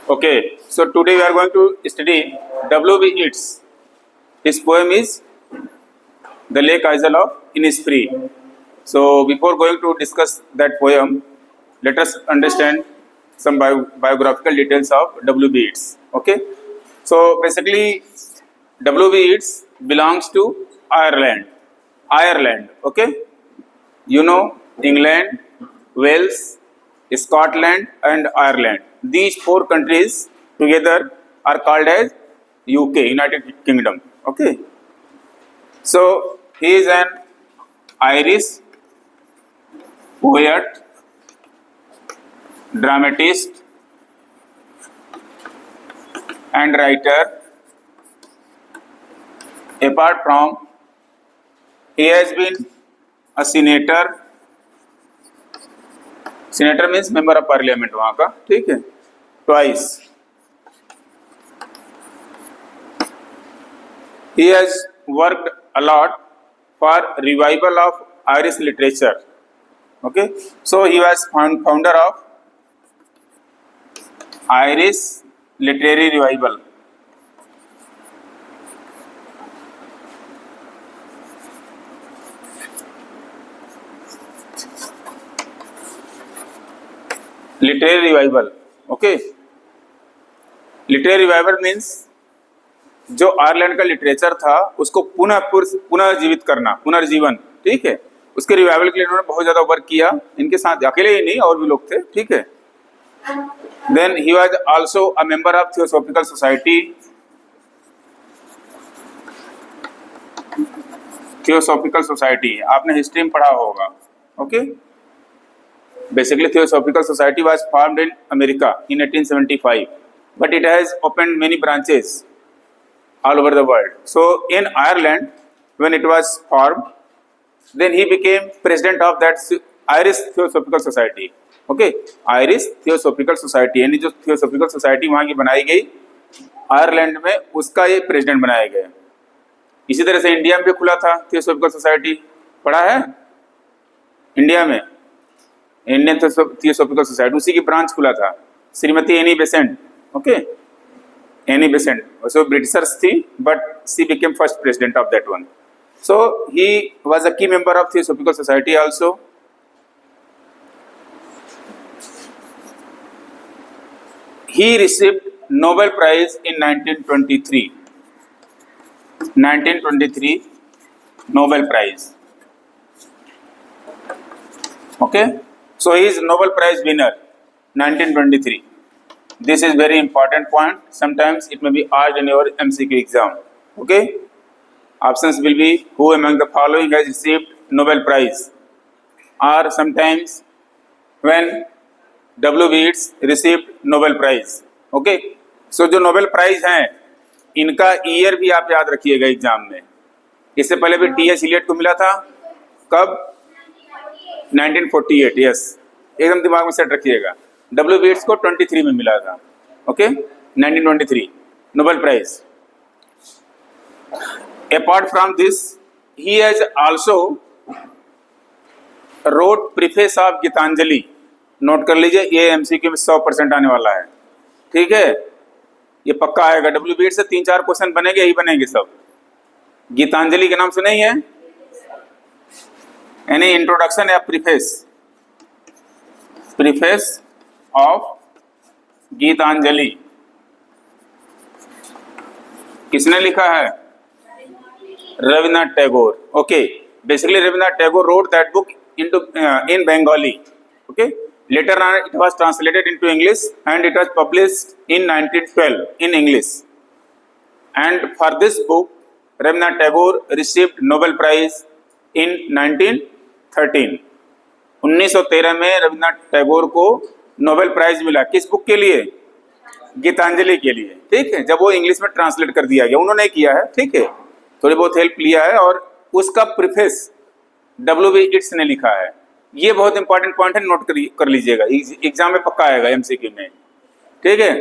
Okay, so today we are going to study W.B. Yeats. His poem is The Lake Isle of Innisfree. So before going to discuss that poem, let us understand some biographical details of W.B. Yeats. Okay, so basically W.B. Yeats belongs to Ireland. Ireland, okay? You know, England, Wales, Scotland, and Ireland. These four countries together are called as UK, United Kingdom. Okay. So he is an Irish poet, dramatist, and writer. Apart from, he has been a senator. Senator means member of parliament वहाँ का, ठीक है, twice. He has worked a lot for revival of Irish literature. Okay, so he was founder of Irish literary revival. Literary revival. Okay, literary revival means जो Ireland का literature था उसको पुनः जीवित करना, पुनर्जीवन, ठीक है। उसके रिवाइवल के लिए उन्होंने बहुत ज्यादा वर्क किया, इनके साथ अकेले ही नहीं और भी लोग थे, ठीक है। Then he was also a member of theosophical society. Theosophical society आपने हिस्ट्री में पढ़ा होगा, okay. Basically theosophical society was formed in America in 1875, but it has opened many branches all over the world. So in Ireland, when it was formed, then he became president of that Irish Theosophical Society. Okay, Irish Theosophical Society यानी जो Theosophical Society वहाँ की बनाई गई Ireland में, उसका ये president बनाया गया। इसी तरह से इंडिया में भी खुला था थियोसॉफिकल सोसाइटी, पढ़ा है इंडिया में, इंडियन थियोसॉफिकल सोसाइटी, उसी की ब्रांच खुला था, Shrimati Annie Besant. Okay, Annie Besant, so Britishers थी, but she became first president of that one. So he was a key member of Theosophical Society also. He received Nobel Prize in 1923. 1923 Nobel Prize. Okay, so he is Nobel Prize winner 1923. This is very important point. Sometimes it may be asked in your MCQ exam. Okay, options will be who among the following has received Nobel Prize, or sometimes when W.B. Yeats received Nobel Prize. Okay, so जो Nobel Prize हैं इनका year भी आप याद रखिएगा exam में। इससे पहले भी T.S. Eliot को मिला था, कब? 1948, यस, एकदम दिमाग में सेट रखिएगा। W.B. Yeats को 23 में मिला था, okay, 1923 Nobel prize. Apart from this he has also wrote preface of Gitanjali. Note कर लीजिए, ये एमसीक्यू में 100% आने वाला है, ठीक है, ये पक्का आएगा। W.B. Yeats से 3-4 क्वेश्चन बनेंगे, यही बनेंगे सब। गीतांजलि के नाम सुने ही है, यानी इंट्रोडक्शन या प्रीफेस, प्रीफेस ऑफ गीतांजलि किसने लिखा है? Rabindranath Tagore. Okay, basically Rabindranath Tagore wrote that book in Bengali. Okay, later on it was translated into English and it was published in 1912 in English. And for this book, Rabindranath Tagore received Nobel Prize in 1913. 1913 में रविन्द्रनाथ टैगोर को Nobel prize मिला, किस book के लिए? गीतांजलि के लिए, ठीक है, जब वो इंग्लिश में ट्रांसलेट कर दिया गया, उन्होंने किया है, ठीक है, थोड़ी बहुत हेल्प लिया है, और उसका प्रीफेस W.B. Yeats ने लिखा है। ये बहुत इंपॉर्टेंट पॉइंट है, नोट कर लीजिएगा, एग्जाम में पक्का आएगा एमसीक्यू में, ठीक है।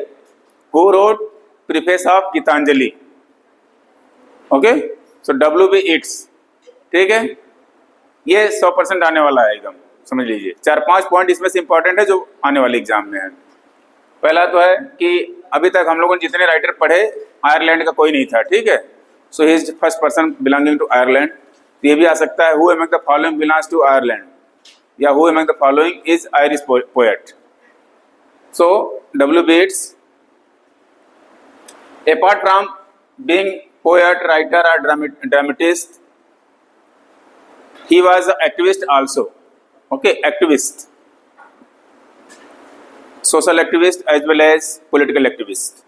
Who wrote preface of Gitanjali? Okay, so W.B. Yeats, ठीक है, ये 100% आने वाला है, एकदम समझ लीजिए। 4-5 पॉइंट इसमें से इंपॉर्टेंट है जो आने वाले एग्जाम में है। पहला तो है कि अभी तक हम लोगों ने जितने राइटर पढ़े आयरलैंड का कोई नहीं था, ठीक है। So he is first person belonging to Ireland. तो ये भी आ सकता है who among the following belongs to Ireland, या who among the following is Irish poet. So W B Yeats, apart from being poet, writer or dramatist, he was an activist also. Okay, activist, social activist as well as political activist.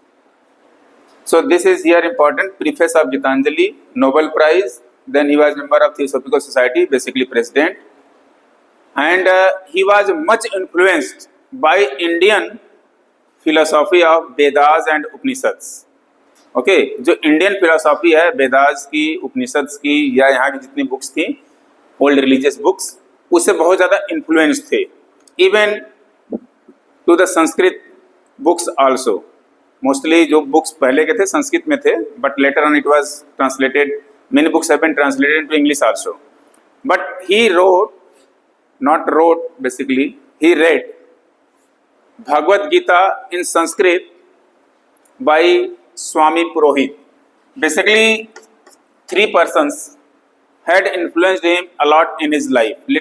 So this is here important. Preface of Gitanjali, Nobel Prize. Then he was member of Theosophical Society, basically president, and he was much influenced by Indian philosophy of Vedas and Upanishads. Okay जो Indian philosophy है, वेदास की, उपनिषद की, या यहाँ की जितनी books थी old religious books, उससे बहुत ज़्यादा इन्फ्लुएंस थे। Even to the Sanskrit books also. Mostly जो बुक्स पहले के थे संस्कृत में थे, but later on it was translated, many books have been translated into English also. But he wrote basically he read Bhagavad Gita in Sanskrit by Swami Purohit. Basically, 3 persons had influenced him a lot in his life.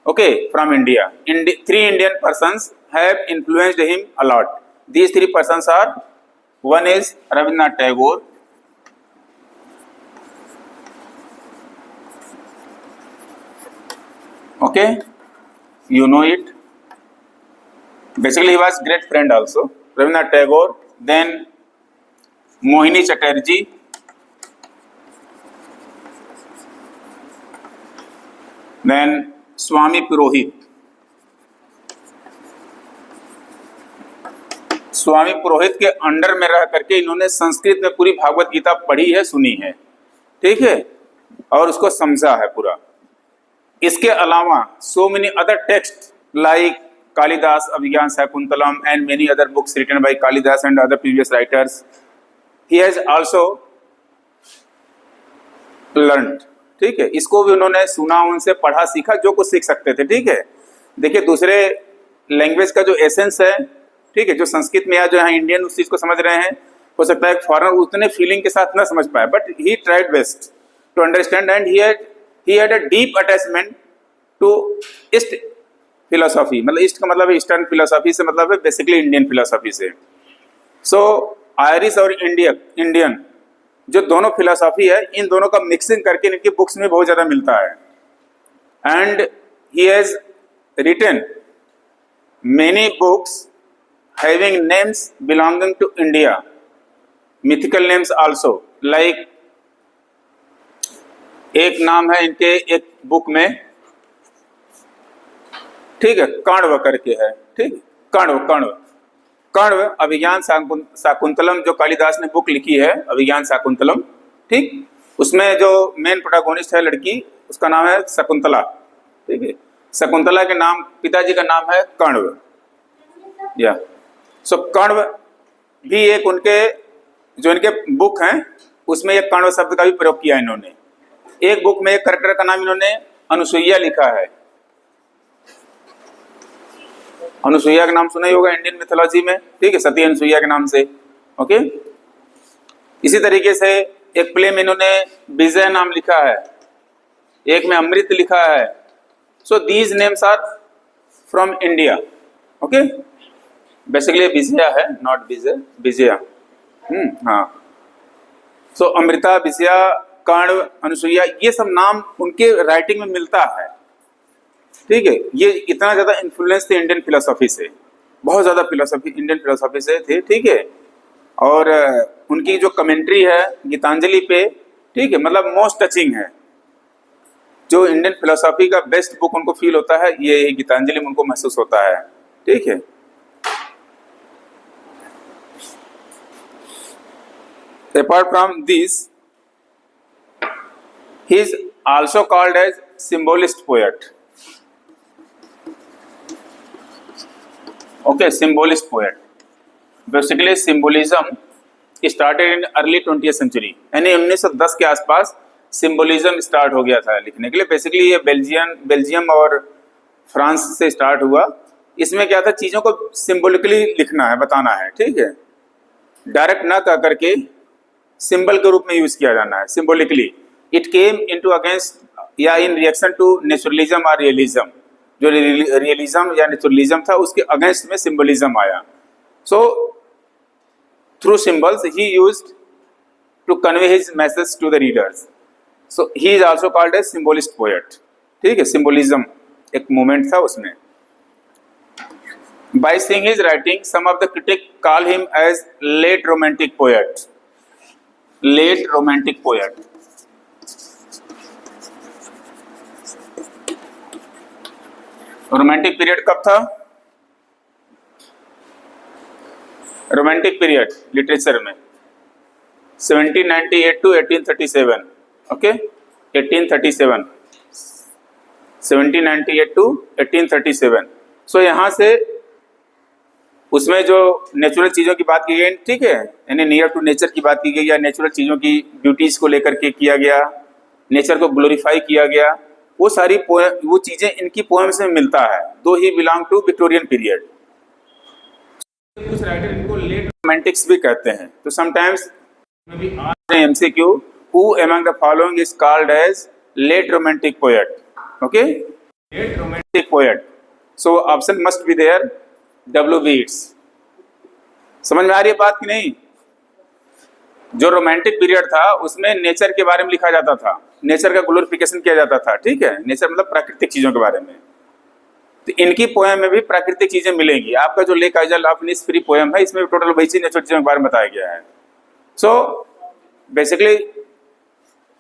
Okay, from India. 3 Indian persons have influenced him a lot. These 3 persons are, one is Rabindranath Tagore, okay, you know it. Basically, he was great friend also. Rabindranath Tagore, then Mohini Chatterjee, then Swami Purohit. Swami Purohit के under में रह करके इन्होंने संस्कृत में पूरी भागवत गीता पढ़ी है, सुनी है, ठीक है, और उसको समझा है पूरा। इसके अलावा so many other text like Kalidasa Abhijnana Shakuntalam and many other books written by Kalidasa and other previous writers he has also learned, ठीक है। इसको भी उन्होंने सुना, उनसे पढ़ा सीखा, जो कुछ सीख सकते थे, ठीक है। देखिए दूसरे लैंग्वेज का जो एसेंस है, ठीक है, जो संस्कृत में या जो यहाँ इंडियन उस चीज को समझ रहे हैं, हो सकता है फॉरेनर उतने फीलिंग के साथ ना समझ पाए, but he tried best to understand and he had a deep attachment to east philosophy. मतलब ईस्ट का मतलब ईस्टर्न फिलोसॉफी से मतलब है बेसिकली इंडियन फिलोसॉफी से। सो आयरिश और इंडियन जो दोनों फिलोसॉफी है, इन दोनों का मिक्सिंग करके इनकी बुक्स में बहुत ज़्यादा मिलता है। And he has written many books having names belonging to India, mythical names also, like एक नाम है इनके एक बुक में, ठीक है, काण्व करके है, ठीक, काण्व अभिज्ञान शाकुंतलम जो कालिदास ने बुक लिखी है, अभिज्ञान शाकुंतलम, ठीक, उसमें जो मेन प्रोटैगोनिस्ट है लड़की, उसका नाम है शकुंतला, ठीक है। शकुंतला के नाम, पिताजी का नाम है कण्व, या सो कण्व भी एक उनके जो इनके बुक हैं उसमें एक कण्व शब्द का भी प्रयोग किया इन्होंने। एक बुक में एक कैरेक्टर का नाम इन्होंने अनुसुईया लिखा है। अनुसुईया का नाम सुना ही होगा इंडियन मिथोलॉजी में, ठीक है, सती अनुसुईया के नाम से, ओके। इसी तरीके से एक प्ले में इन्होंने विजय नाम लिखा है, एक में अमृत लिखा है। So these names are from India, okay. Basically Vijaya है, नॉट विजय, विजया, हाँ। सो अमृता, विजया, कण्व, अनुसुईया, ये सब नाम उनके राइटिंग में मिलता है, ठीक है। ये इतना ज़्यादा इन्फ्लुएंस थे इंडियन फिलोसॉफी से, बहुत ज़्यादा फिलोसॉफी इंडियन फिलोसॉफी से थे, ठीक है। और उनकी जो कमेंट्री है गीतांजलि पे, ठीक है, मतलब मोस्ट टचिंग है। जो इंडियन फिलोसॉफी का बेस्ट बुक उनको फील होता है, ये गीतांजलि में उनको महसूस होता है, ठीक है। Apart from this, he is also called as symbolist poet. Okay, symbolist poet. Basically, symbolism started in early 20th century. यानी 1910 के आसपास सिंबोलिज्म स्टार्ट हो गया था लिखने के लिए। बेसिकली ये बेल्जियम और फ्रांस से स्टार्ट हुआ, इसमें क्या था, चीजों को सिंबॉलिकली लिखना है, बताना है, ठीक है, डायरेक्ट ना कह करके सिंबल के रूप में यूज किया जाना है, symbolically. It came into against या इन रिएक्शन टू नेचुरलिज्म और रियलिज्म। जो रियलिज्म या नेचुरलिज्म था उसके अगेंस्ट में सिंबलिज्म आया। So through symbols he used to convey his message to the readers. So he is also called as symbolist poet, ठीक है, सिंबलिज्म एक मूवमेंट था उसमें। By seeing his writing, some of the critics call him as late romantic poet. Late romantic poet. Romantic period कब था? Romantic period literature में 1798 to 1837, okay, 1837, 1798 to 1837। सो यहाँ से उसमें जो नेचुरल चीज़ों की बात की गई, ठीक है, यानी नियर टू नेचर की बात की गई, या नेचुरल चीज़ों की ब्यूटीज़ को लेकर के किया गया, नेचर को ग्लोरीफाई किया गया, वो सारी वो चीज़ें इनकी पोएम्स में मिलता है, though he belong to Victorian period. कुछ राइटर इनको लेट रोमांटिक्स भी कहते हैं। तो समटाइम्स में भी MCQ, who among the following is called as late romantic poet, okay, late romantic poet. So option must be there W.B. Yeats। समझ में आ रही है बात कि नहीं? जो रोमांटिक पीरियड था उसमें नेचर के बारे में लिखा जाता था, नेचर का ग्लोरिफिकेशन किया जाता था, ठीक है, नेचर मतलब प्राकृतिक चीजों के बारे में। तो इनकी पोएम में भी प्राकृतिक चीजें मिलेंगी। आपका जो lake isle of Innisfree poem है, इसमें टोटल वही चीज नेचुरल चीजों के बारे में बताया गया है। So basically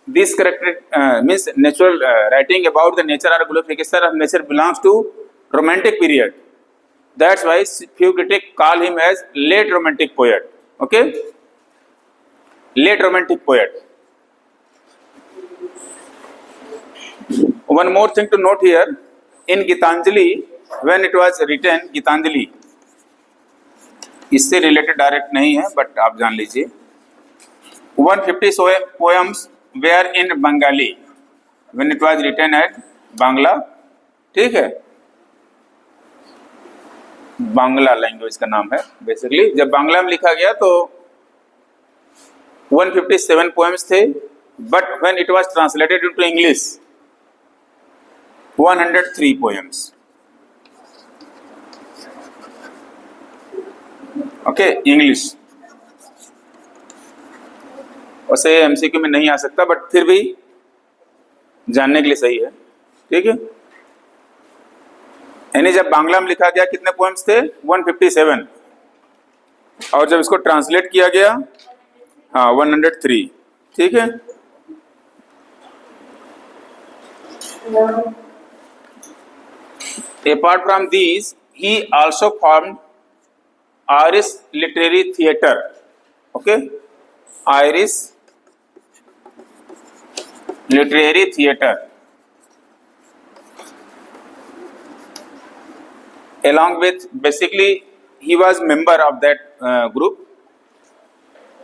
this character means natural writing about the nature और glorification of nature belongs to romantic period. That's why few critics call him as late romantic poet. Okay, late romantic poet. One more thing to note here, in Gitanjali, when it was written, Gitanjali इससे related direct नहीं है, but आप जान लीजिए, 150 poems were in Bengali when it was written at Bangla, ठीक है, Bangla language का नाम है बेसिकली। जब बांग्ला में लिखा गया तो 157 पोएम्स थे, but when it was translated into English 103 poems, okay, English. वैसे MCQ में नहीं आ सकता, बट फिर भी जानने के लिए सही है, ठीक है। यानी जब बांग्ला में लिखा गया कितने पोएम्स थे? 157, और जब इसको ट्रांसलेट किया गया, हाँ, 103, ठीक है। Apart from these he also formed Irish literary theatre, okay, Irish literary theatre. Along with, basically he was member of that group,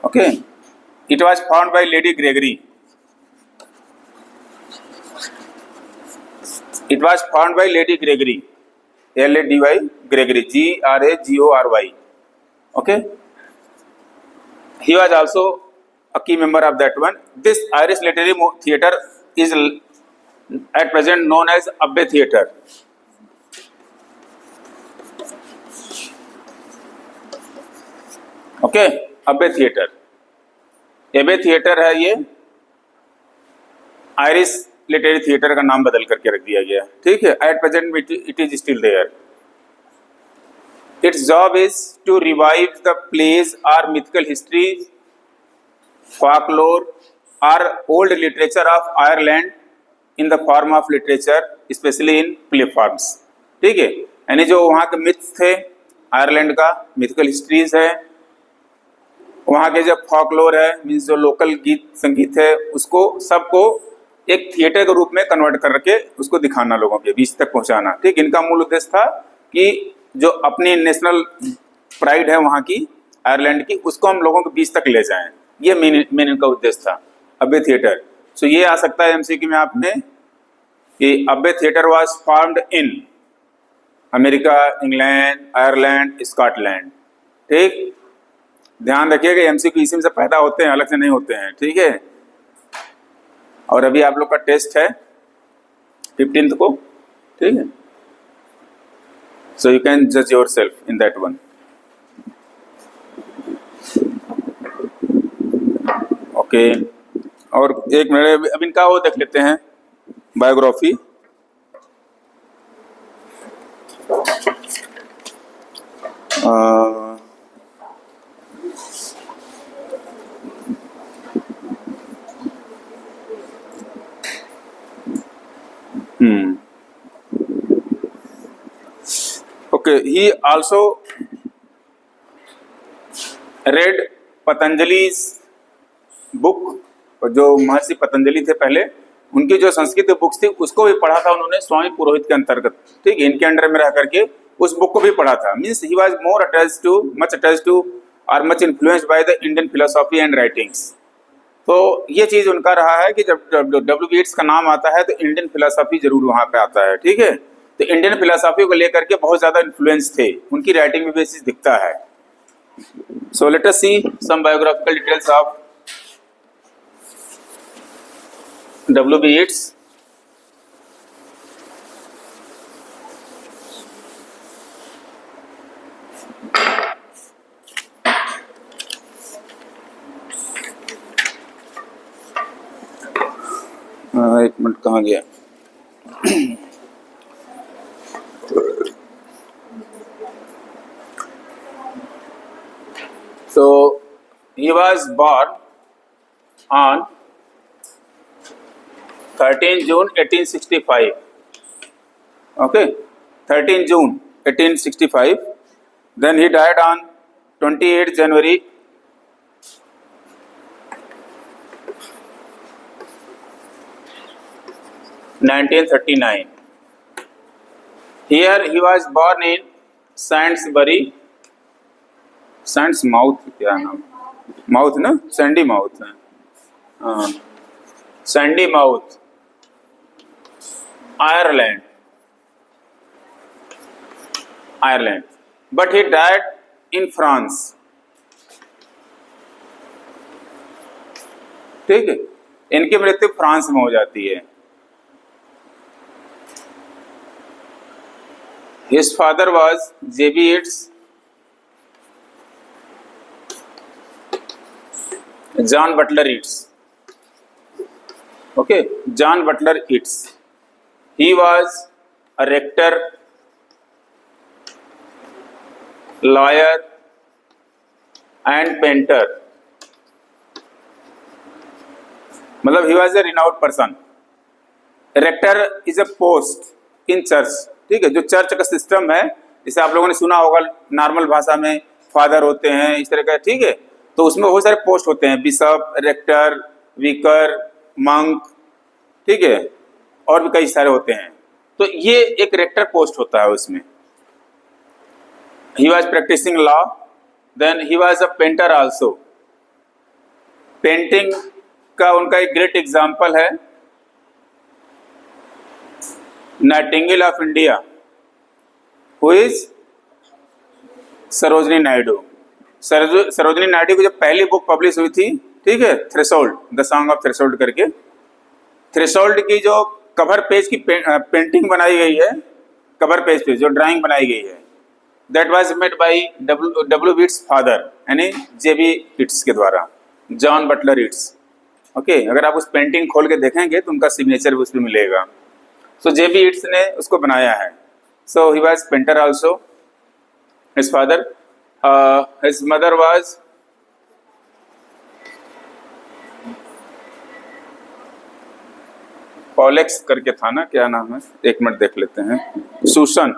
okay, it was founded by Lady Gregory. It was founded by Lady Gregory, Lady Gregory, Gregory, okay. He was also a key member of that one. This Irish literary theatre is at present known as Abbey Theatre, okay, अबे theatre, एबे theatre है ये, Irish literary theatre का नाम बदल करके रख दिया गया, ठीक है। At present it is still there. Its job is to revive the plays और mythical history, folklore or old literature of Ireland in the form of literature, especially in play forms, ठीक है। यानी जो वहाँ के मिथ्स थे Ireland का, mythical histories है, वहाँ के जो फॉकलोर है, मीन्स जो लोकल गीत संगीत है, उसको सबको एक थिएटर के रूप में कन्वर्ट करके उसको दिखाना, लोगों के बीच तक पहुँचाना, ठीक। इनका मूल उद्देश्य था कि जो अपनी नेशनल प्राइड है वहाँ की, आयरलैंड की, उसको हम लोगों के बीच तक ले जाएं, ये मेन इनका उद्देश्य था, अबे थिएटर। सो ये आ सकता है MCQ में आपने कि अबे theatre was formed in America, England, Ireland, Scotland. ठीक, ध्यान रखिएगा एमसीक्यू इसी में से पैदा होते हैं, अलग से नहीं होते हैं। ठीक है, और अभी आप लोग का टेस्ट है 15th को। ठीक है, सो यू कैन जज your self in that one. Okay, और एक मिनट अब इनका वो देख लेते हैं, biography. Okay, he also read Patanjali's book, जो महर्षि पतंजलि थे पहले, उनकी जो संस्कृत बुक्स थी उसको भी पढ़ा था उन्होंने स्वामी पुरोहित के अंतर्गत। ठीक है, इनके अंडर में रह करके उस बुक को भी पढ़ा था। Means he was more attached to और much influenced by the Indian philosophy and writings. तो ये चीज उनका रहा है कि जब डब्ल्यू बी येट्स का नाम आता है तो इंडियन फिलोसॉफी जरूर वहां पे आता है। ठीक है, तो इंडियन फिलोसॉफी को लेकर के बहुत ज्यादा इन्फ्लुएंस थे, उनकी राइटिंग में भी चीज दिखता है। So let us see some biographical details of W B Yeats. एक मिनट, कहाँ गया? So he was born on 13 June 1865. Okay, 13 June 1865. Then he died on 28 January 1939. Here he was born in Sainsbury, Sands mouth, क्या नाम, mouth ना, Sandy mouth है, हाँ, Sandy mouth, Ireland, Ireland, but he died in France. ठीक है, इनकी मृत्यु France में हो जाती है। His father was JB Yeats, John Butler Yeats. Okay, John Butler Yeats. He was a rector, lawyer, and painter. मतलब he was a renowned person. Rector is a post in church. ठीक है, जो church का system है, जिसे आप लोगों ने सुना होगा नॉर्मल भाषा में, फादर होते हैं इस तरह का। ठीक है, तो उसमें बहुत सारे पोस्ट होते हैं, बिशप, रेक्टर, विकर, मंक। ठीक है, और भी कई सारे होते हैं। तो ये एक रेक्टर पोस्ट होता है उसमें। He was practicing law, then he was a painter also. Painting का उनका एक ग्रेट एग्जाम्पल है nightingale of India, who is Sarojini Naidu. Sarojini Naidu की जब पहली बुक पब्लिश हुई थी, ठीक है, threshold, the song of threshold करके, थ्रेशोल्ड की जो कवर पेज की पेंटिंग बनाई गई है, कवर पेज पे जो ड्राइंग बनाई गई है, that was made by W Yeats father, यानी जेबी येट्स के द्वारा, जॉन बटलर येट्स। ओके, अगर आप उस पेंटिंग खोल के देखेंगे तो उनका सिग्नेचर भी उसमें मिलेगा। सो जेबी येट्स ने उसको बनाया है। So he was painter also, his father. His mother was पॉलेक्स करके था ना, क्या नाम है, एक मिनट देख लेते हैं, सूसन।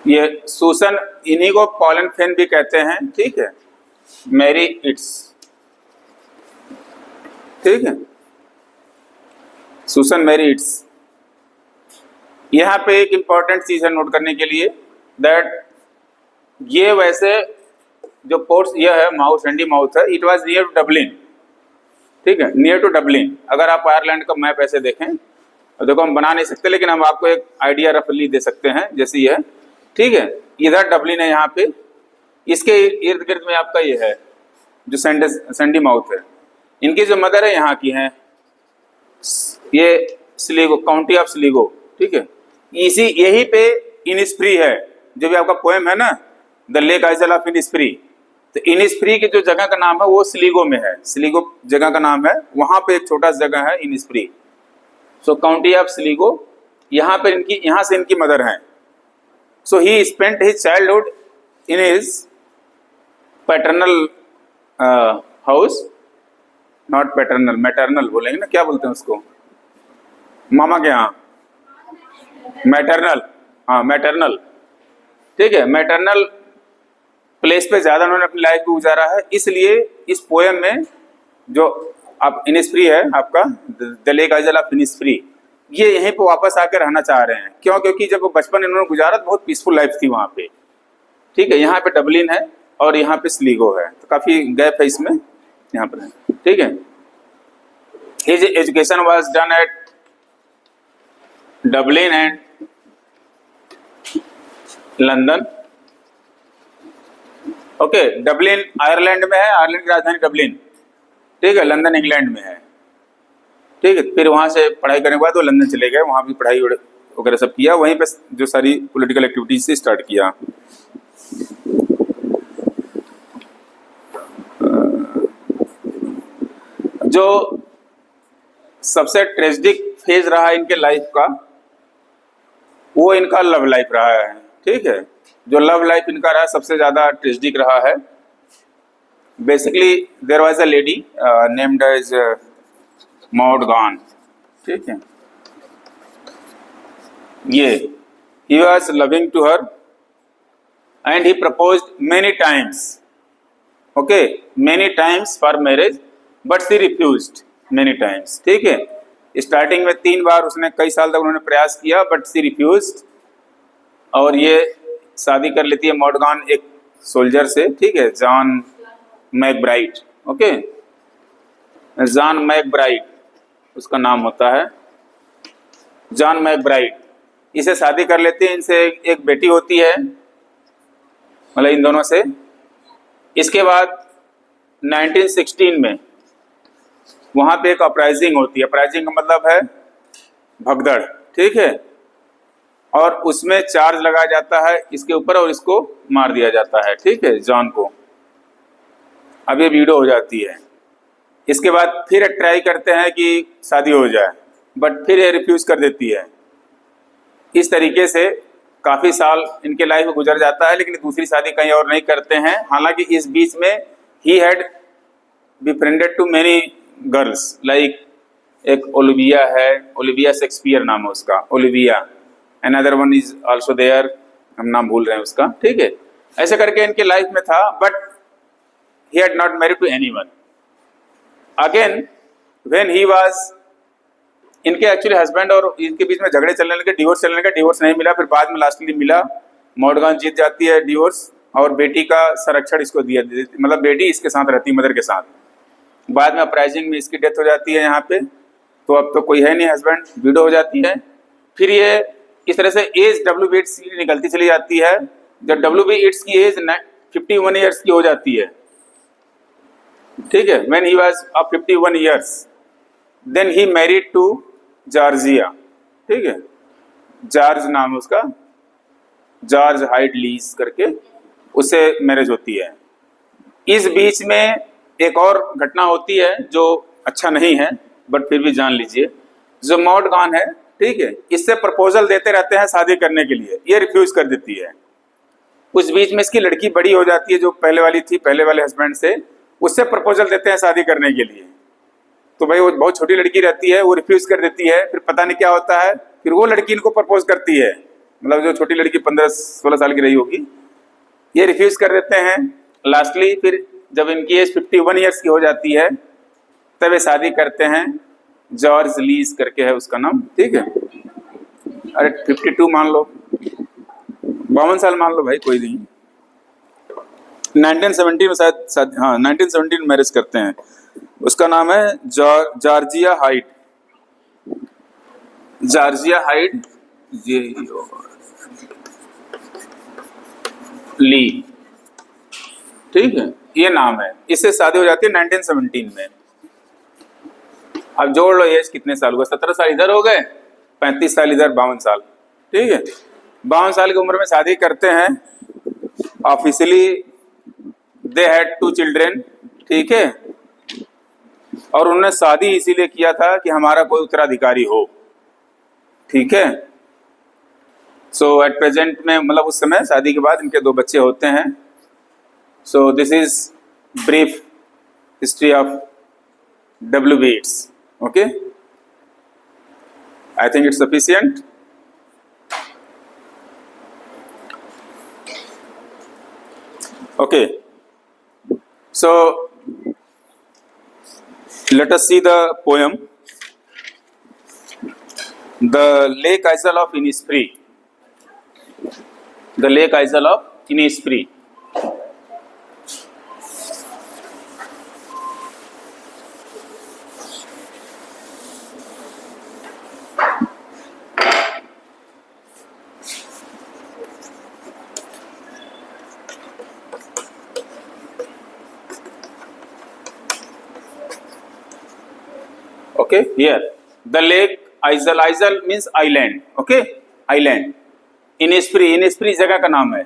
ये सूसन, इन्हीं को पॉल एंड फेन भी कहते हैं। ठीक है, मैरी इट्स। ठीक है, सूसन मैरी इट्स। यहाँ पे एक इम्पॉर्टेंट चीज है नोट करने के लिए, दैट ये वैसे जो पोर्ट यह है माउथ, सैंडी माउथ है, it was near to Dublin, ठीक है, नियर टू डबलिन। अगर आप आयरलैंड का मैप ऐसे देखें, तो देखो हम बना नहीं सकते लेकिन हम आपको एक आइडिया रफली दे सकते हैं, जैसे ये है, ठीक है, इधर डबलिन है यहाँ पे, इसके इर्द गिर्द में आपका ये है जो सैंडी माउथ है। इनकी जो मदर है यहाँ की है ये स्लीगो, काउंटी ऑफ स्लीगो, ठीक है। इसी यही पे इनिस्प्री है, जो भी आपका पोएम है ना, द लेक आइजल ऑफ इनिस्प्री, तो इनिस्प्री की जो जगह का नाम है वो स्लीगो में है, स्लीगो जगह का नाम है, वहां पे एक छोटा सा जगह है इनिस्प्री। सो काउंटी ऑफ स्लीगो, यहाँ पे इनकी, यहाँ से इनकी मदर है। So he spent his childhood in his paternal house, not paternal, maternal बोलेंगे ना, क्या बोलते हैं उसको, मामा के यहाँ, मैटरनल, हाँ मैटरनल, ठीक है, मैटरनल प्लेस पे ज्यादा उन्होंने अपनी लाइफ को गुजारा है। इसलिए इस पोएम में जो आप इनिस्प्री है आपका, द लेक आइजल ऑफ इनिस्प्री, ये यहीं पे वापस आकर रहना चाह रहे हैं। क्यों? क्योंकि जब वो बचपन इन्होंने गुजारा तो बहुत पीसफुल लाइफ थी वहाँ पे, ठीक है। यहाँ पे डबलिन है और यहाँ पे स्लीगो है, तो काफी गैप है इसमें, यहाँ पर है, ठीक है। His education was done at Dublin and London, okay. Dublin Ireland में है, आयरलैंड की राजधानी डबलिन, ठीक है। लंदन इंग्लैंड में है, ठीक है। फिर वहां से पढ़ाई करने के बाद वो लंदन चले गए, वहां भी पढ़ाई वगैरह सब किया, वहीं पे जो सारी पॉलिटिकल एक्टिविटीज से स्टार्ट किया। जो सबसे ट्रेजिक फेज रहा इनके लाइफ का, वो इनका लव लाइफ रहा है, ठीक है। जो लव लाइफ इनका रहा सबसे ज्यादा ट्रेजिक रहा है। Basically there was a lady named as Maud Gonne, ठीक है। ये he was loving to her and he proposed many times, okay, many times for marriage, but she refused many times, ठीक है। स्टार्टिंग में 3 बार उसने, कई साल तक उन्होंने प्रयास किया, बट शी रिफ्यूज्ड, और ये शादी कर लेती है मॉडगॉन एक सोल्जर से, ठीक है, जॉन मैकब्राइट, ओके, जॉन मैकब्राइट उसका नाम होता है, जॉन मैकब्राइट। इसे शादी कर लेते हैं, इनसे एक बेटी होती है, मतलब इन दोनों से। इसके बाद 1916 में वहां पे एक अपराइजिंग होती है, अपराइजिंग का मतलब है भगदड़, ठीक है, और उसमें चार्ज लगाया जाता है इसके ऊपर और इसको मार दिया जाता है, ठीक है, जॉन को। अब ये वीडियो हो जाती है। इसके बाद फिर ट्राई करते हैं कि शादी हो जाए, बट फिर ये रिफ्यूज कर देती है। इस तरीके से काफी साल इनके लाइफ में गुजर जाता है, लेकिन दूसरी शादी कहीं और नहीं करते हैं। हालांकि इस बीच में he had befriended to many girls, like एक ओलिविया है, ओलिविया शेक्सपियर नाम है उसका, Olivia, another one is also there, हम नाम भूल रहे हैं उसका, ठीक है। ऐसे करके इनके लाइफ में था, but he had not married to anyone. Again when he was, इनके एक्चुअली हस्बैंड और इनके बीच में झगड़े चलने लगे, डिवोर्स चलने लगे, डिवोर्स नहीं मिला, फिर बाद में लास्टली मिला, मॉडगॉन जीत जाती है डिवोर्स, और बेटी का संरक्षण इसको दिया, मतलब बेटी इसके साथ रहती है, मदर के साथ। बाद में अपराइजिंग में इसकी डेथ हो जाती है यहाँ पे, तो अब तो कोई है नहीं हस्बैंड, विडो हो जाती है। फिर ये इस तरह से एज डब्ल्यू बी की निकलती चली जाती है। जब डब्ल्यू बी इट्स की एज 51 ईयर्स की हो जाती है, ठीक है, when he was of 51 years, then he married to Georgia, ठीक है, जॉर्ज नाम है उसका, जॉर्ज हाइड लीज करके, उससे मैरिज होती है। इस बीच में एक और घटना होती है जो अच्छा नहीं है, बट फिर भी जान लीजिए। जो मॉडगॉन है, ठीक है, इससे प्रपोजल देते रहते हैं शादी करने के लिए, ये रिफ्यूज कर देती है। उस बीच में इसकी लड़की बड़ी हो जाती है, जो पहले वाली थी, पहले वाले हस्बैंड से, उससे प्रपोजल देते हैं शादी करने के लिए। तो भाई वो बहुत छोटी लड़की रहती है, वो रिफ्यूज कर देती है। फिर पता नहीं क्या होता है, फिर वो लड़की इनको प्रपोज करती है, मतलब जो छोटी लड़की 15-16 साल की रही होगी, ये रिफ्यूज कर देते हैं। लास्टली फिर जब इनकी एज 51 ईयर्स की हो जाती है, तब ये शादी करते हैं, जॉर्ज लीज करके है उसका नाम, ठीक है। अरे 52 मान लो, 52 साल मान लो भाई, कोई नहीं। 1917 में शायद हाँ 1917 में मैरिज करते हैं। उसका नाम है जॉर्जिया हाइट। जॉर्जिया हाइट ये ली, ठीक है, ये नाम है। इससे शादी हो जाती है 1917 में। अब जोड़ लो एज कितने साल हुआ, 17 साल इधर हो गए, 35 साल इधर, 52 साल, ठीक है। 52 साल की उम्र में शादी करते हैं। ऑफिशियली दे हैड 2 चिल्ड्रेन, ठीक है। और उन्होंने शादी इसीलिए किया था कि हमारा कोई उत्तराधिकारी हो, ठीक है। सो एट प्रेजेंट में मतलब उस समय शादी के बाद इनके 2 बच्चे होते हैं। सो this is brief history of W. B. Yeats. Okay, I think it's sufficient. Okay, so let us see the poem, The Lake Isle of Innisfree. The Lake Isle of Innisfree. Okay, here the lake Isle, Isle means island, okay, island. Innisfree, Innisfree जगह का नाम है,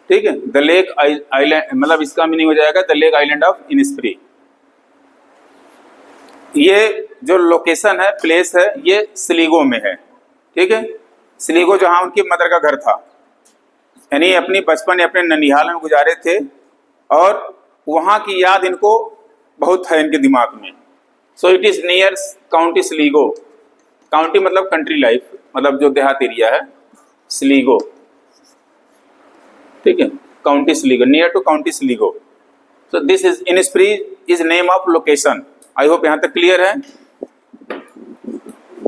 ठीक है। The lake island मतलब इसका meaning हो जाएगा the lake island of Innisfree। ये जो लोकेशन है, प्लेस है, ये स्लीगो में है, ठीक है। स्लीगो जहां उनकी मदर का घर था, यानी अपनी बचपन अपने ननिहाल में गुजारे थे, और वहां की याद इनको बहुत है इनके दिमाग में। So it is near county Sligo. County मतलब कंट्री लाइफ, मतलब जो देहात एरिया है, स्लीगो, ठीक है। County Sligo, near to county Sligo. So this is Innisfree is name of location. I hope यहाँ तक क्लियर है।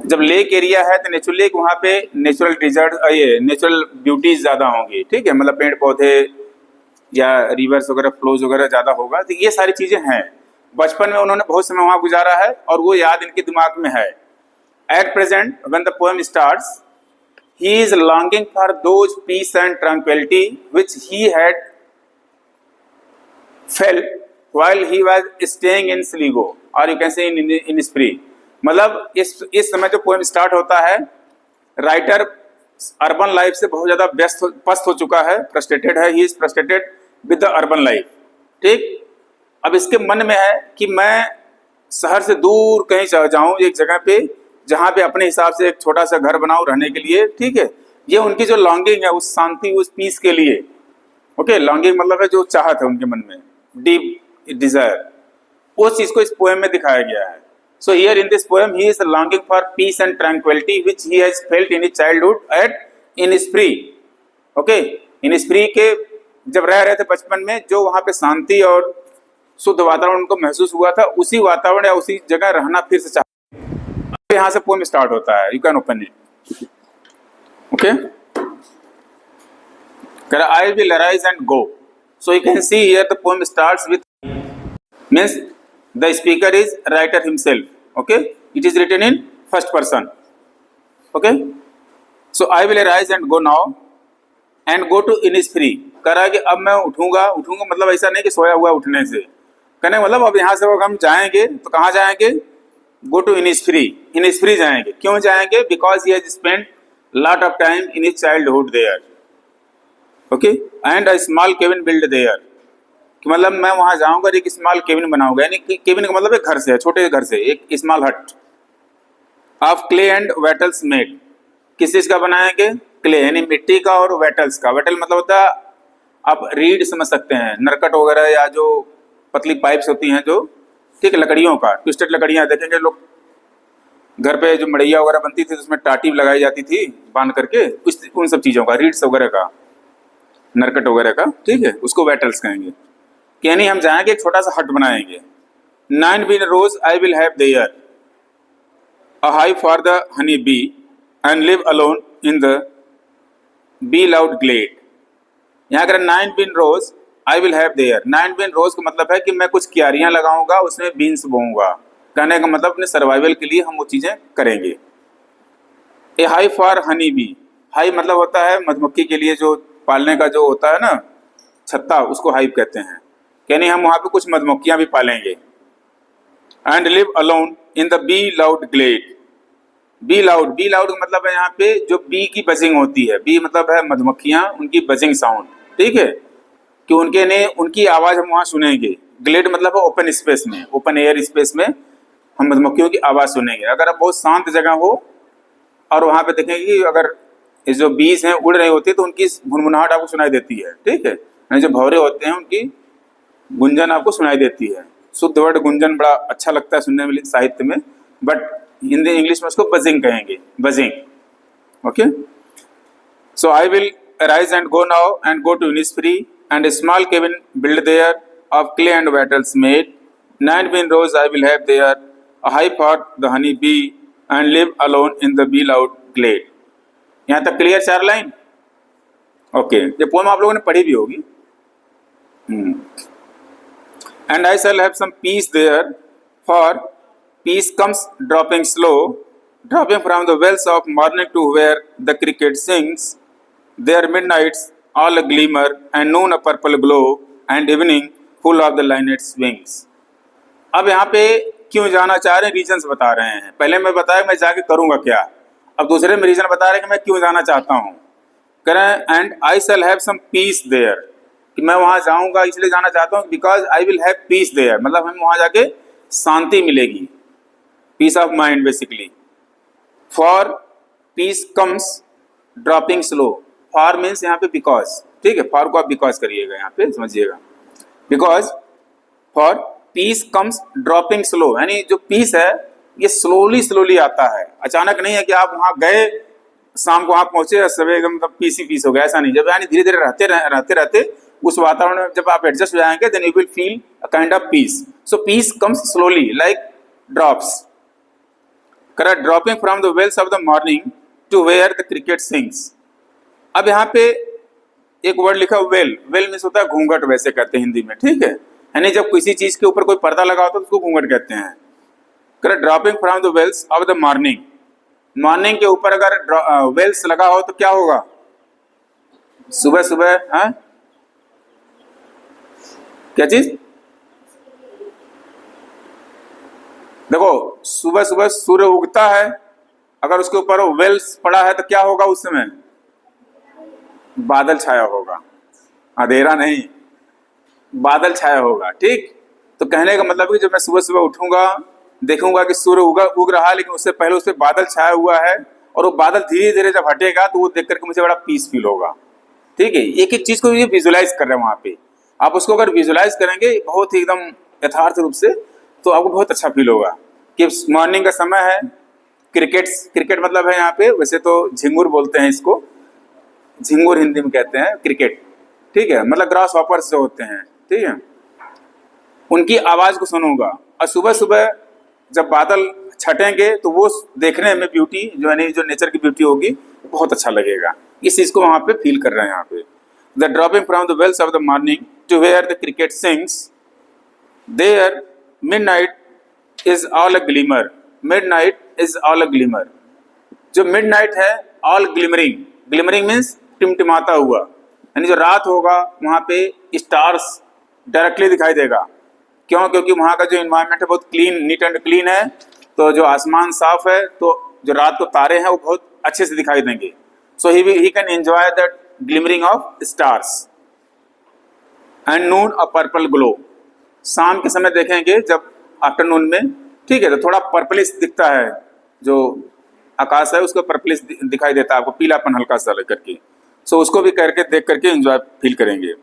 जब लेक एरिया है तो नेचुरली वहाँ पे नेचुरल डिजर्ट, ये नेचुरल ब्यूटीज ज्यादा होंगी, ठीक है, मतलब पेड़ पौधे या रिवर्स वगैरह, फ्लोज वगैरह ज्यादा होगा, तो ये सारी चीजें हैं। बचपन में उन्होंने बहुत समय वहां गुजारा है और वो याद इनके दिमाग में है। At present when the poem starts, he is longing for those peace and tranquility which he had felt while he was staying in Sligo, और you can say in Innisfree। मतलब इस समय जो पोएम स्टार्ट होता है, writer urban life से बहुत ज्यादा पस्त हो चुका है, फ्रस्ट्रेटेड है, he is frustrated with the urban life, ठीक। अब इसके मन में है कि मैं शहर से दूर कहीं जाऊं, एक जगह पे जहां पे अपने हिसाब से एक छोटा सा घर बनाऊं रहने के लिए, ठीक है। ये उनकी जो लॉन्गिंग है उस शांति, उस पीस के लिए, ओके। लॉन्गिंग मतलब है जो चाहत है उनके मन में, डीप डिजायर, उस चीज को इस पोएम में दिखाया गया है। So here in this poem he is longing for peace and tranquility which he has felt in his childhood at Innisfree, okay. Innisfree के जब रह रहे थे बचपन में, जो वहां पे शांति और शुद्ध वातावरण उनको महसूस हुआ था, उसी वातावरण या उसी जगह रहना फिर से चाहते। यहाँ से पोएम स्टार्ट होता है, you can open it, okay. I will arise and go. So you can see here the poem starts with means the speaker is writer himself, okay. It is written in first person, okay. So I will arise and go now and go to Innisfree। कह रहा है कि अब मैं उठूंगा मतलब ऐसा नहीं कि सोया हुआ उठने से, कहने मतलब अब यहाँ से हम जाएंगे तो कहाँ जाएंगे, गो टू Innisfree जाएंगे। क्यों जाएंगे? Because he has spent lot of time in his childhood there, okay, and a small cabin build there. कि मतलब मैं वहाँ जाऊंगा, एक स्मॉल केबिन बनाऊंगा, यानी केबिन का मतलब एक घर से, छोटे घर से, एक स्मॉल हट of clay and wattles made. किस चीज का बनाएंगे? क्ले यानी मिट्टी का, और वेटल्स का। वेटल मतलब होता है, आप रीड समझ सकते हैं, नरकट वगैरह, या जो पतली पाइप्स होती हैं जो, ठीक है, लकड़ियों का, ट्विस्टेड लकड़ियां देखेंगे लोग घर पे, जो मड़ैया वगैरह बनती थी उसमें टाटी लगाई जाती थी बांध करके, उन सब चीजों का, रीड्स वगैरह का, नरकट वगैरह का, ठीक है, उसको वेटल्स कहेंगे। यानी हम जाएंगे, एक छोटा सा हट बनाएंगे। 9 bean rows I will have there, a hive for the honey bee, and live alone in the beloved glade. यहाँ अगर 9 bean rows I will have there. 9 bean rows का मतलब है कि मैं कुछ क्यारियां लगाऊंगा, उसमें बीन्स बोऊंगा। कहने का मतलब अपने सर्वाइवल के लिए हम वो चीजें करेंगे। A hive for honey bee, hive मतलब होता है मधुमक्खी के लिए जो पालने का जो होता है ना छत्ता, उसको हाइव कहते हैं। यानी हम वहां पे कुछ मधुमक्खियां भी पालेंगे। And live alone in the bee loud glade. Bee loud का मतलब है यहाँ पे जो बी की बजिंग होती है, बी मतलब है मधुमक्खियां, उनकी बजिंग साउंड, ठीक है, कि उनकी आवाज हम वहां सुनेंगे। ग्लेड मतलब है ओपन स्पेस में, ओपन एयर स्पेस में हम मधुमक्खियों की आवाज सुनेंगे। अगर आप बहुत शांत जगह हो और वहां पे देखेंगे कि अगर ये जो बीज हैं उड़ रही होती है तो उनकी भुनभुनाहट आपको सुनाई देती है, ठीक है। यानी जो भौरे होते हैं उनकी गुंजन आपको सुनाई देती है। शुद्ध वर्ड गुंजन बड़ा अच्छा लगता है सुनने में साहित्य में, बट हिंदी इंग्लिश में उसको बजिंग कहेंगे, buzzing. Okay, so I will arise and go now and go to Innisfree and a small cabin build there of clay and wattles made. 9 bean rows I will have there, a hive for the honey bee, and live alone in the bee loud glade. यहाँ तक clear 4 line? Okay, ये poem आप लोगों ने पढ़ी भी होगी। And I shall have some peace there, for peace comes dropping slow, dropping from the wells of morning to where the cricket sings. There midnights all a glimmer, and noon a purple glow, and evening full of the linnet's wings. अब यहाँ पे क्यों जाना चाह रहे हैं, reasons बता रहे हैं। पहले मैं बताया मैं जाके करूँगा क्या, अब दूसरे में रीजन बता रहे हैं कि मैं क्यों जाना चाहता हूँ। करें and I shall have some peace there, कि मैं वहाँ जाऊँगा इसलिए जाना चाहता हूँ, because I will have peace there, मतलब हमें वहाँ जाके शांति मिलेगी, peace of mind basically. For peace comes dropping slow, for means यहाँ पे बिकॉज, ठीक है, फॉर को आप बिकॉज करिएगा, यहाँ पे समझिएगा, because for peace comes dropping slow, यानी जो पीस है ये स्लोली आता है, अचानक नहीं है कि आप वहां गए शाम को वहां पहुंचे सवेरे मतलब पीस ही पीस हो गया, ऐसा नहीं। जब यानी धीरे धीरे रहते उस वातावरण में जब आप एडजस्ट हो जाएंगे then you will feel a kind of peace. So peace comes slowly like drops. Correct, dropping from the veils of the morning to where the cricket sings. अब यहाँ पे एक वर्ड लिखा वेल, वेल मीन्स होता है घूंघट, वैसे कहते हैं हिंदी में, ठीक है, यानी जब किसी चीज के ऊपर कोई पर्दा लगा होता है तो उसको घूंघट कहते हैं। Correct, dropping from the veils of the morning, morning के ऊपर अगर वेल्स लगा हो तो क्या होगा, सुबह सुबह, हाँ क्या चीज, देखो सुबह सुबह सूर्य उगता है, अगर उसके ऊपर वेल्स पड़ा है तो क्या होगा, उस समय बादल छाया होगा, अंधेरा नहीं, बादल छाया होगा, ठीक। तो कहने का मतलब है कि जब मैं सुबह सुबह उठूंगा देखूंगा कि सूर्य उग रहा है, लेकिन उससे पहले उस पर बादल छाया हुआ है, और वो बादल धीरे धीरे जब हटेगा तो वो देख करके मुझे बड़ा पीस फील होगा, ठीक है। एक एक चीज को ये विजुलाइज कर रहे हैं वहां पे, आप उसको अगर विजुलाइज करेंगे बहुत ही एकदम यथार्थ रूप से तो आपको बहुत अच्छा फील होगा कि मॉर्निंग का समय है। क्रिकेट मतलब है यहाँ पे, वैसे तो झिंगुर बोलते हैं इसको, झिंगुर हिंदी में कहते हैं क्रिकेट, ठीक है, मतलब ग्रास हॉपर्स जो होते हैं, ठीक है, उनकी आवाज को सुनूंगा। और सुबह सुबह जब बादल छटेंगे तो वो देखने में ब्यूटी जो यानी जो नेचर की ब्यूटी होगी बहुत अच्छा लगेगा, इस चीज को वहां पे फील कर रहे हैं यहाँ पे। The dropping from the veils of the morning to where the cricket sings, there midnight is all a glimmer, midnight is all a glimmer. जो मिडनाइट है ऑल ग्लिमरिंग, ग्लिमरिंग मीन्स टिमटिमाता हुआ, यानी जो रात होगा वहाँ पे स्टार्स डायरेक्टली दिखाई देगा। क्यों? क्योंकि वहाँ का जो इन्वायरमेंट है बहुत क्लीन, नीट एंड क्लीन है, तो जो आसमान साफ है तो जो रात को तारे हैं वो बहुत अच्छे से दिखाई देंगे। So he can enjoy the glimmering of stars. And noon a purple glow, शाम के समय देखेंगे जब आफ्टरनून में, ठीक है, तो थोड़ा पर्पलिश दिखता है, जो आकाश है उसको पर्पलिश दिखाई देता है आपको, पीलापन हल्का सा लेकर के। सो उसको भी करके देख करके एंजॉय फील करेंगे।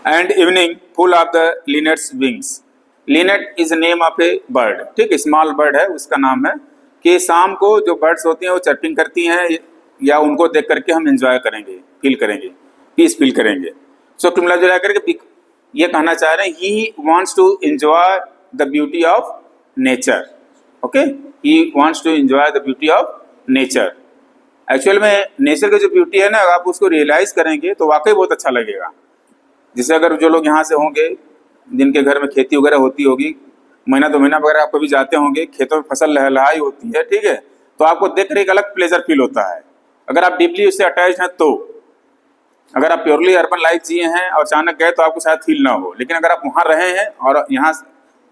And evening full of the linnet's wings, linnet is name of a bird, ठीक है, स्मॉल बर्ड है, उसका नाम है। कि शाम को जो बर्ड्स होती हैं वो चर्पिंग करती हैं, या उनको देख करके हम एंजॉय करेंगे, फील करेंगे, पीस फील करेंगे। सो मिला जुला करके ये कहना चाह रहे हैं he wants to enjoy the beauty of nature, okay, he wants to enjoy the beauty of nature. Actual में नेचर की जो ब्यूटी है ना, अगर आप उसको रियलाइज करेंगे तो वाकई बहुत अच्छा लगेगा। जैसे अगर जो लोग यहाँ से होंगे जिनके घर में खेती वगैरह होती होगी, महीना 2 महीना वगैरह आप कभी जाते होंगे, खेतों में फसल लहलहाई होती है, ठीक है, तो आपको देख कर एक अलग प्लेजर फील होता है अगर आप डीपली उससे अटैच हैं तो। अगर आप प्योरली अर्बन लाइफ जिए हैं और अचानक गए तो आपको शायद फील ना हो, लेकिन अगर आप वहाँ रहे हैं और यहाँ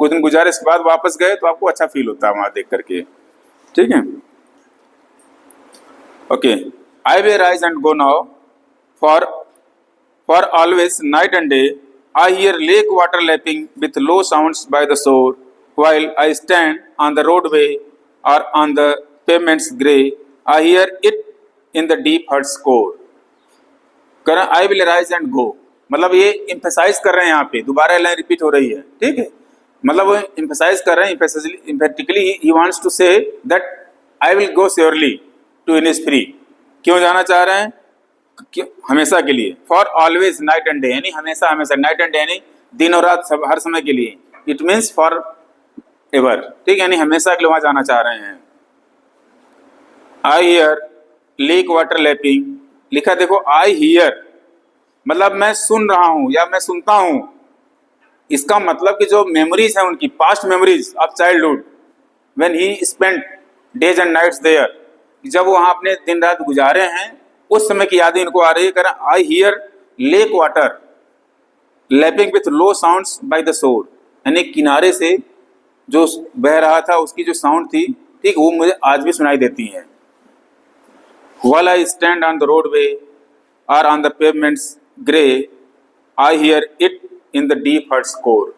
कुछ दिन गुजारे इसके बाद वापस गए तो आपको अच्छा फील होता है वहाँ देख करके, ठीक है। Okay, I will rise and go now for always night and day I hear lake water lapping with low sounds by the shore while I stand on the roadway or on the pavement's grey I hear it in the deep hurt score। कर I will rise and go, मतलब ये emphasize कर रहे हैं, यहाँ पे दोबारा line repeat हो रही है, ठीक है, मतलब वो emphasize कर रहे हैं, emphatically he wants to say that I will go surely to Innisfree। क्यों जाना चाह रहे हैं? हमेशा के लिए, for always night and day, यानी हमेशा हमेशा, नाइट एंड डे यानी दिन और रात, सब हर समय के लिए, इट मीन्स फॉर एवर, ठीक, यानी हमेशा के लिए वहां जाना चाह रहे हैं। I hear lake water lapping, लिखा देखो आई हियर, मतलब मैं सुन रहा हूं या मैं सुनता हूं। इसका मतलब कि जो मेमोरीज है उनकी, past memories of childhood, when he spent days and nights there, जब वहां अपने दिन रात गुजारे हैं उस समय की यादें इनको आ रही है। करें I hear lake water lapping with low sounds by the shore, यानी किनारे से जो बह रहा था उसकी जो साउंड थी, ठीक, वो मुझे आज भी सुनाई देती है। While I stand on the roadway और on the pavements grey I hear it in the deep heart's core.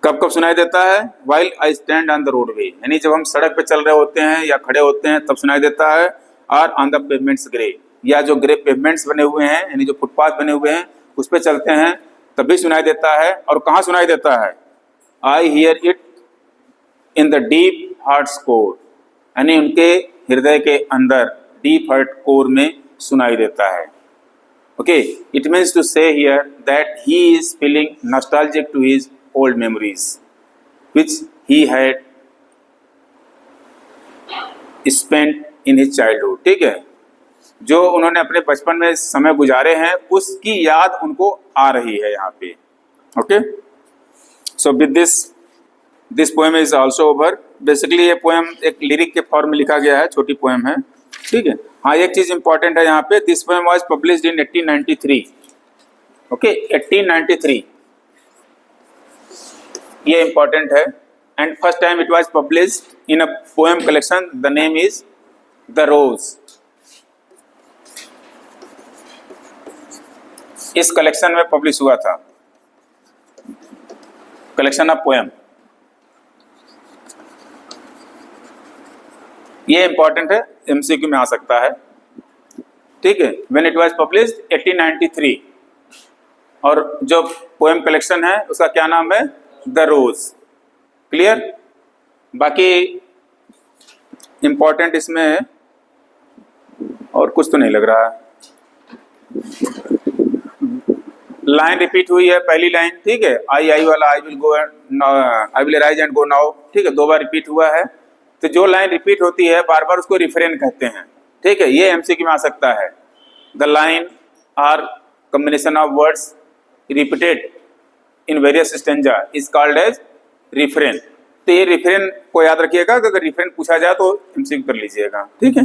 कब कब सुनाई देता है? While I stand on the roadway, यानी जब हम सड़क पे चल रहे होते हैं या खड़े होते हैं तब सुनाई देता है। और ऑन द पेवमेंट्स ग्रे, या जो ग्रे पेवमेंट्स बने हुए हैं यानी जो फुटपाथ बने हुए हैं उस पर चलते हैं तभी सुनाई देता है। और कहाँ सुनाई देता है? आई hear it in the deep heart core, यानी उनके हृदय के अंदर डीप हार्ट कोर में सुनाई देता है। Okay, it means to say here that he is feeling nostalgic to his old memories which he had spent in his childhood, ठीक है, जो उन्होंने अपने बचपन में समय गुजारे हैं उसकी याद उनको आ रही है यहाँ पे। Okay, so with this poem is also over. Basically ये पोएम एक लिरिक के फॉर्म में लिखा गया है, छोटी पोएम है, ठीक है। हाँ, एक चीज इंपॉर्टेंट है यहाँ पे, this poem was published in 1893। Okay, 1893 ये इंपॉर्टेंट है। And first time it was published in a poem collection, the name is the rose. इस कलेक्शन में पब्लिश हुआ था, कलेक्शन ऑफ पोएम। ये इंपॉर्टेंट है, एमसीक्यू में आ सकता है, ठीक है। व्हेन इट वाज पब्लिश्ड 1893, और जो पोएम कलेक्शन है उसका क्या नाम है? The rose. क्लियर? बाकी इंपॉर्टेंट इसमें और कुछ तो नहीं लग रहा है। लाइन रिपीट हुई है, पहली लाइन, ठीक है, आई वाला I will go I will rise and go now, ठीक है, 2 बार रिपीट हुआ है। तो जो लाइन रिपीट होती है बार बार उसको रिफ्रेन कहते हैं, ठीक है, ये एमसीक्यू में आ सकता है। The line or combination of words repeated in various stanza is called as refrain. तो ये रिफ्रेन को याद रखिएगा, अगर रिफ्रेन पूछा जाए तो एमसीक्यू कर लीजिएगा, ठीक है।